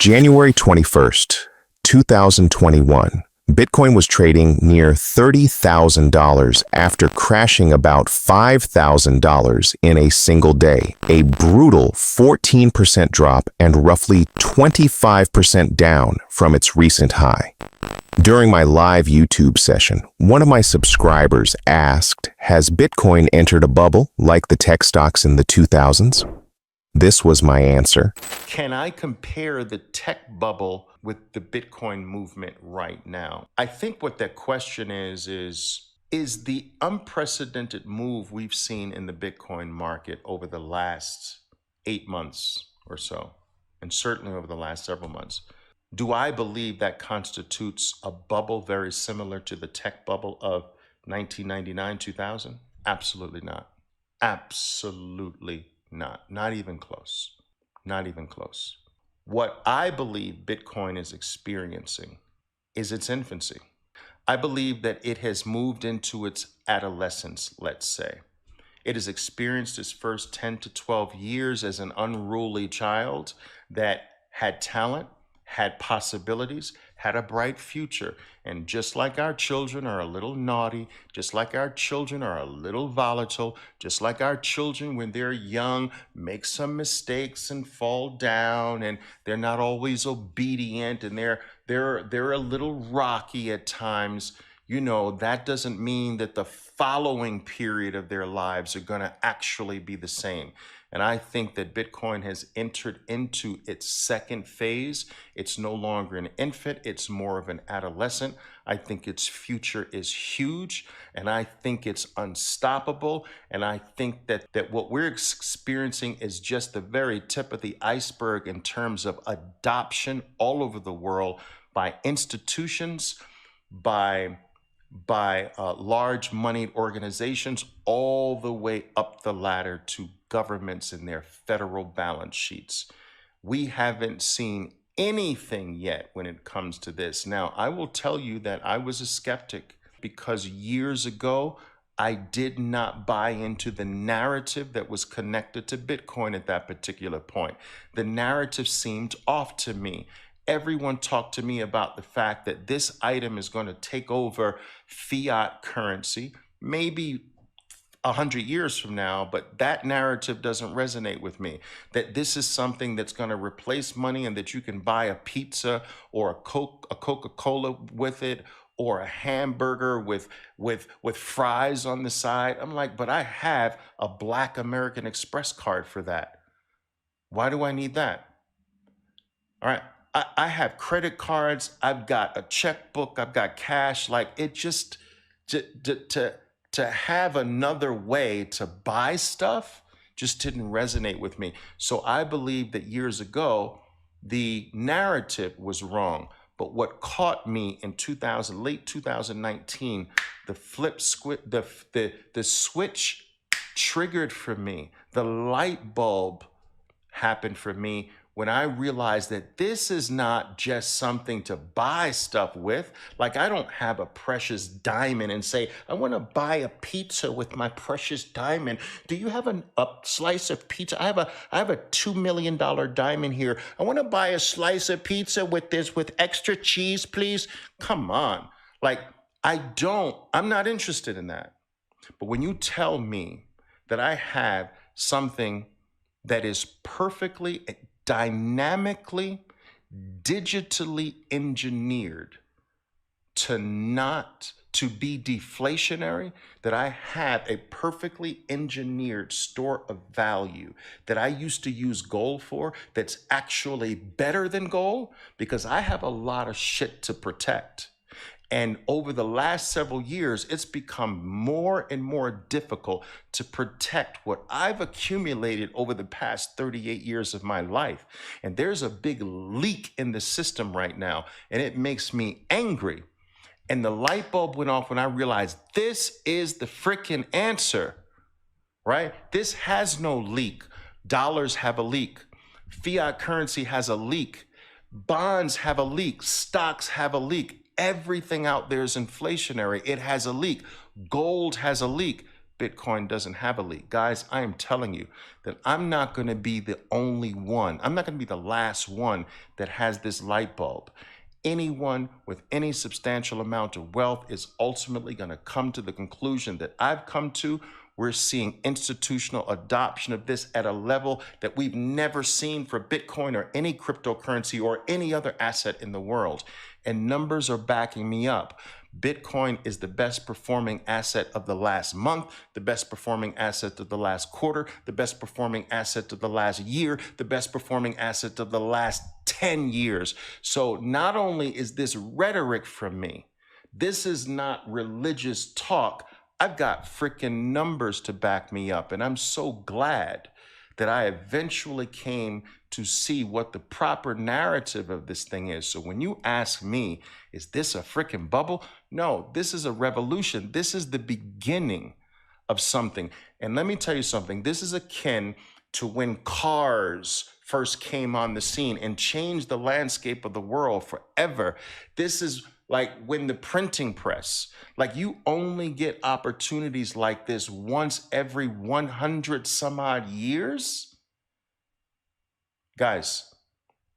January 21st, 2021. Bitcoin was trading near $30,000 after crashing about $5,000 in a single day, a brutal 14% drop and roughly 25% down from its recent high. During my live YouTube session, one of my subscribers asked, "Has Bitcoin entered a bubble like the tech stocks in the 2000s?" This was my answer. Can I compare the tech bubble with the Bitcoin movement right now? I think what that question is the unprecedented move we've seen in the Bitcoin market over the last 8 months or so, and certainly over the last several months. Do I believe that constitutes a bubble very similar to the tech bubble of 1999, 2000? Absolutely not. Absolutely not. Not even close. Not even close. What I believe Bitcoin is experiencing is its infancy. I believe that it has moved into its adolescence, let's say. It has experienced its first 10 to 12 years as an unruly child that had talent, had possibilities, had a bright future. And just like our children are a little naughty, just like our children are a little volatile, just like our children when they're young make some mistakes and fall down, and they're not always obedient, and they're a little rocky at times. That doesn't mean that the following period of their lives are going to actually be the same. And I think that Bitcoin has entered into its second phase. It's no longer an infant, it's more of an adolescent. I think its future is huge, and I think it's unstoppable. And I think that what we're experiencing is just the very tip of the iceberg in terms of adoption all over the world by institutions, by large moneyed organizations, all the way up the ladder to governments and their federal balance sheets. We haven't seen anything yet when it comes to this. Now, I will tell you that I was a skeptic because years ago, I did not buy into the narrative that was connected to Bitcoin at that particular point. The narrative seemed off to me. Everyone talked to me about the fact that this item is going to take over fiat currency, maybe 100 years from now, but that narrative doesn't resonate with me. That this is something that's going to replace money and that you can buy a pizza or a Coca-Cola with it, or a hamburger with fries on the side. I'm like, but I have a Black American Express card for that. Why do I need that? All right. I have credit cards. I've got a checkbook. I've got cash. Like, it just to have another way to buy stuff just didn't resonate with me. So I believe that years ago, the narrative was wrong. But what caught me in late 2019, the switch triggered for me. The light bulb happened for me when I realized that this is not just something to buy stuff with. Like, I don't have a precious diamond and say, I want to buy a pizza with my precious diamond. Do you have a slice of pizza? I have a $2 million diamond here. I want to buy a slice of pizza with extra cheese, please. Come on. Like, I'm not interested in that. But when you tell me that I have something that is perfectly, dynamically, digitally engineered to be deflationary, that I have a perfectly engineered store of value that I used to use gold for, that's actually better than gold, because I have a lot of shit to protect. And over the last several years, it's become more and more difficult to protect what I've accumulated over the past 38 years of my life. And there's a big leak in the system right now, and it makes me angry. And the light bulb went off when I realized this is the freaking answer, right? This has no leak. Dollars have a leak. Fiat currency has a leak. Bonds have a leak. Stocks have a leak. Everything out there is inflationary. It has a leak. Gold has a leak. Bitcoin doesn't have a leak. Guys, I am telling you that I'm not going to be the only one. I'm not going to be the last one that has this light bulb. Anyone with any substantial amount of wealth is ultimately going to come to the conclusion that I've come to. We're seeing institutional adoption of this at a level that we've never seen for Bitcoin or any cryptocurrency or any other asset in the world. And numbers are backing me up. Bitcoin is the best performing asset of the last month, the best performing asset of the last quarter, the best performing asset of the last year, the best performing asset of the last 10 years. So not only is this rhetoric from me, this is not religious talk. I've got freaking numbers to back me up. And I'm so glad that I eventually came to see what the proper narrative of this thing is. So when you ask me, is this a freaking bubble? No, this is a revolution. This is the beginning of something. And let me tell you something. This is akin to when cars first came on the scene and changed the landscape of the world forever. This is like when the printing press, like you only get opportunities like this once every 100 some odd years. Guys,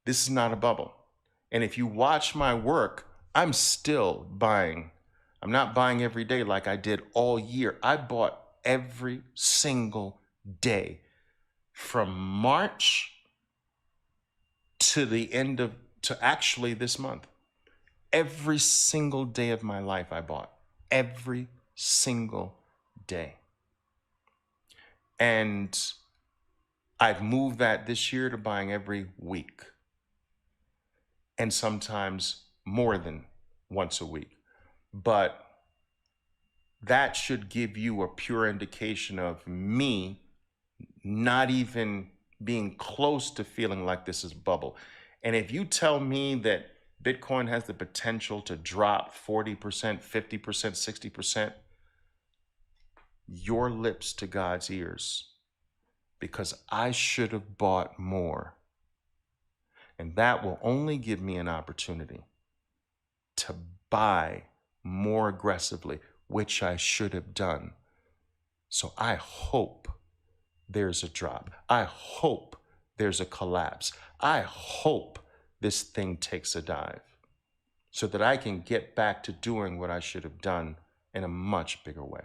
this is not a bubble. And if you watch my work, I'm still buying. I'm not buying every day like I did all year. I bought every single day from March to the end of, to actually this month. Every single day of my life I bought. Every single day. And I've moved that this year to buying every week. And sometimes more than once a week. But that should give you a pure indication of me not even being close to feeling like this is bubble. And if you tell me that Bitcoin has the potential to drop 40%, 50%, 60%, your lips to God's ears, because I should have bought more. And that will only give me an opportunity to buy more aggressively, which I should have done. So I hope there's a drop. I hope there's a collapse. I hope this thing takes a dive so that I can get back to doing what I should have done in a much bigger way.